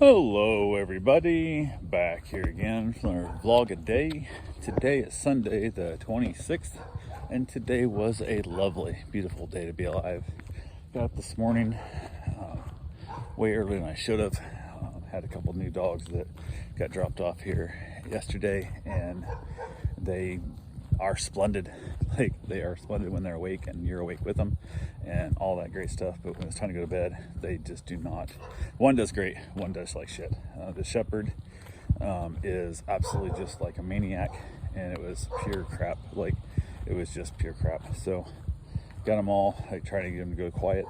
Hello everybody, back here again for our vlog a day. Today is Sunday the 26th, and today was a lovely, beautiful day to be alive. Got up this morning way earlier than I should have. Had a couple new dogs that got dropped off here yesterday, and they are splendid. Like, they are splendid when they're awake and you're awake with them and all that great stuff, but when it's time to go to bed, they just do not. One does great, one does like shit. The shepherd is absolutely just like a maniac, and it was pure crap. Like, it was just pure crap. So got them all, like, trying to get them to go quiet.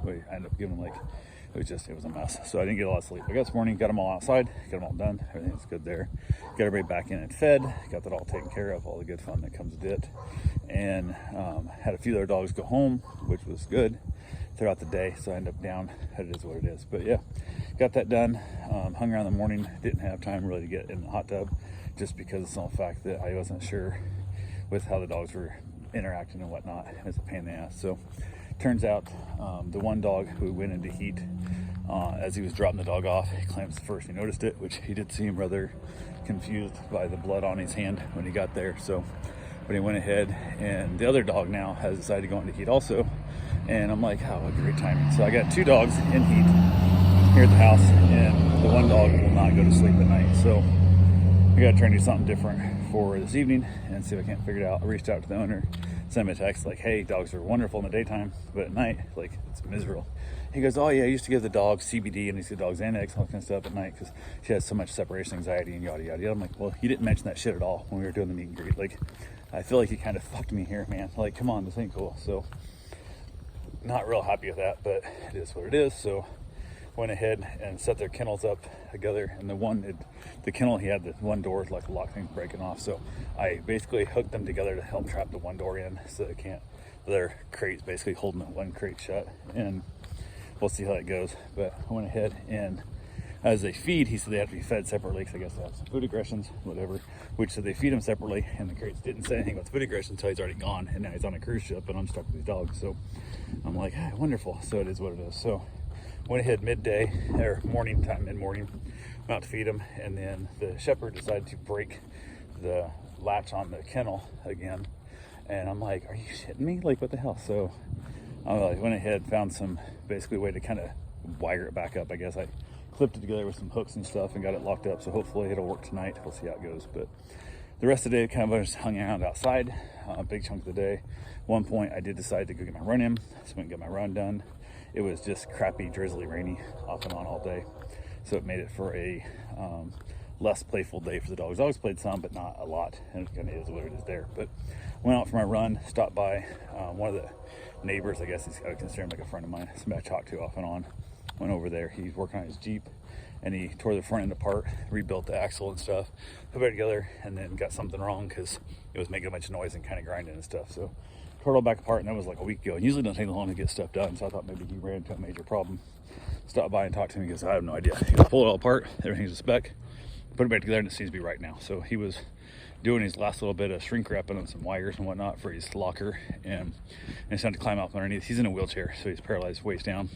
I ended up giving them, like, it was a mess. So I didn't get a lot of sleep. I got this morning, got them all outside, got them all done. Everything's good there. Got everybody back in and fed. Got that all taken care of, all the good fun that comes with it. And had a few other dogs go home, which was good throughout the day. So I ended up down. It is what it is. But yeah, got that done. Hung around the morning. Didn't have time really to get in the hot tub, just because of the fact that I wasn't sure with how the dogs were interacting and whatnot. It's a pain in the ass. So turns out the one dog who went into heat as he was dropping the dog off, he claims first he noticed it, which he did seem rather confused by the blood on his hand when he got there. So, but he went ahead, and the other dog now has decided to go into heat also. And I'm like, oh, what great timing. So I got two dogs in heat here at the house, and the one dog will not go to sleep at night. So I gotta try and do something different for this evening and see if I can't figure it out. I reached out to the owner, sent him a text like, hey, dogs are wonderful in the daytime, but at night, like, it's miserable. He goes, oh yeah, I used to give the dog CBD and I used to give the dogs Xanax and all that kind of stuff at night because she has so much separation anxiety and yada yada yada. I'm like, well, you didn't mention that shit at all when we were doing the meet and greet. Like, I feel like you kind of fucked me here, man. Like, come on, this ain't cool. So not real happy with that, but it is what it is. So went ahead and set their kennels up together, and the kennel, he had the one door like lock thing breaking off, so I basically hooked them together to help trap the one door in so they can't, their crate's basically holding the one crate shut, and we'll see how that goes. But I went ahead, and as they feed, he said they have to be fed separately because I guess they have some food aggressions, whatever, which so they feed them separately, and the crates didn't say anything about food aggression until he's already gone, and now he's on a cruise ship and I'm stuck with these dogs. So I'm like, hey, wonderful. So it is what it is. So went ahead midday, or morning time, mid-morning, went out to feed him, and then the shepherd decided to break the latch on the kennel again. And I'm like, are you shitting me? Like, what the hell? So I went ahead, found some basically way to kind of wire it back up. I guess I clipped it together with some hooks and stuff and got it locked up. So hopefully it'll work tonight. We'll see how it goes. But the rest of the day, kind of just hung around outside, a big chunk of the day. One point, I did decide to go get my run in, so I went and get my run done. It was just crappy, drizzly, rainy, off and on all day. So it made it for a less playful day for the dogs. Dogs played some, but not a lot, and it kind of is what it is there. But went out for my run, stopped by one of the neighbors, I guess I would consider him like a friend of mine, somebody I talked to off and on. Went over there, he's working on his Jeep, and he tore the front end apart, rebuilt the axle and stuff, put it together, and then got something wrong because it was making a bunch of noise and kind of grinding and stuff. So tore it all back apart, and that was like a week ago. And usually it doesn't take long to get stuff done, so I thought maybe he ran into a major problem. Stopped by and talked to him because I have no idea. He goes, pull it all apart, everything's a spec, put it back together, and it seems to be right now. So he was doing his last little bit of shrink wrapping on some wires and whatnot for his locker, and he's trying to climb up underneath. He's in a wheelchair, so he's paralyzed waist down.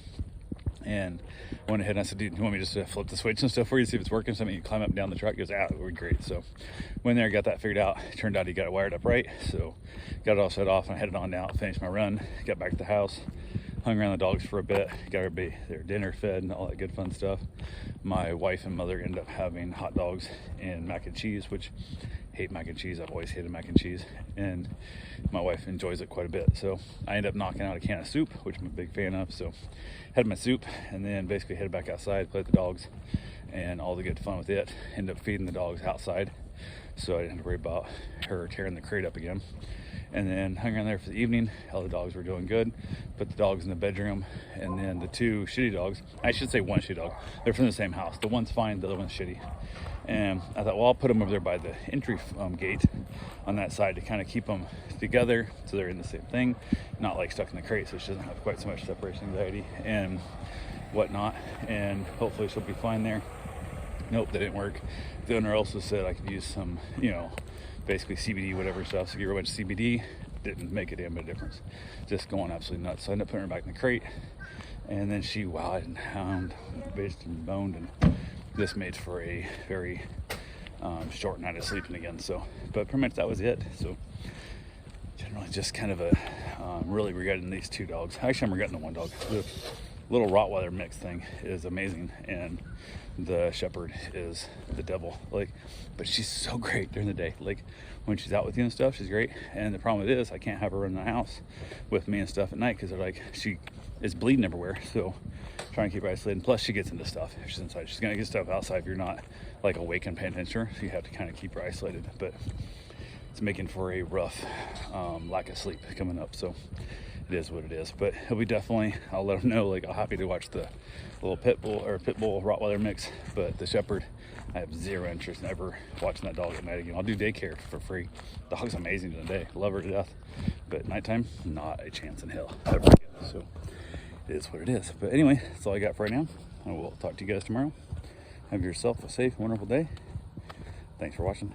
And went ahead and I said, dude, you want me just to flip the switch and stuff for you, see if it's working? Something you climb up and down the truck. He goes, it would be great. So went there, got that figured out. Turned out he got it wired up right. So got it all set off, and I headed on down, finished my run, got back to the house, hung around the dogs for a bit, got everybody their dinner fed and all that good fun stuff. My wife and mother ended up having hot dogs and mac and cheese, which hate mac and cheese. I've always hated mac and cheese, and my wife enjoys it quite a bit. So I ended up knocking out a can of soup, which I'm a big fan of. So had my soup, and then basically headed back outside, played with the dogs and all the good fun with it. Ended up feeding the dogs outside, so I didn't have to worry about her tearing the crate up again. And then hung around there for the evening. All the dogs were doing good. Put the dogs in the bedroom, and then the two shitty dogs, I should say one shitty dog, they're from the same house. The one's fine, the other one's shitty. And I thought, well, I'll put them over there by the entry gate on that side to kind of keep them together so they're in the same thing, not like stuck in the crate, so she doesn't have quite so much separation anxiety and whatnot. And hopefully she'll be fine there. Nope, that didn't work. The owner also said I could use some, basically CBD, whatever stuff. So give her a bunch of CBD, didn't make a damn bit of difference. Just going absolutely nuts. So I ended up putting her back in the crate, and then she wowed and hound, bitched and boned and this made for a very short night of sleeping again. So, but pretty much that was it. So generally just kind of a really regretting these two dogs. Actually, I'm regretting the one dog. The little Rottweiler mix thing is amazing, and the Shepherd is the devil. Like, but she's so great during the day. Like when she's out with you and stuff, she's great. And the problem is I can't have her in the house with me and stuff at night because they're like, she is bleeding everywhere. So trying to keep her isolated. Plus she gets into stuff if she's inside. She's gonna get stuff outside if you're not like awake and paying attention. So you have to kind of keep her isolated. But it's making for a rough lack of sleep coming up. So it is what it is. But he'll be definitely, I'll let him know, like, I'm happy to watch the little pit bull Rottweiler mix. But the Shepherd, I have zero interest in ever watching that dog at night again. I'll do daycare for free. The dog's amazing in the day, love her to death. But at nighttime, not a chance in hell ever again. So it is what it is. But anyway, that's all I got for right now. I will talk to you guys tomorrow. Have yourself a safe, wonderful day. Thanks for watching.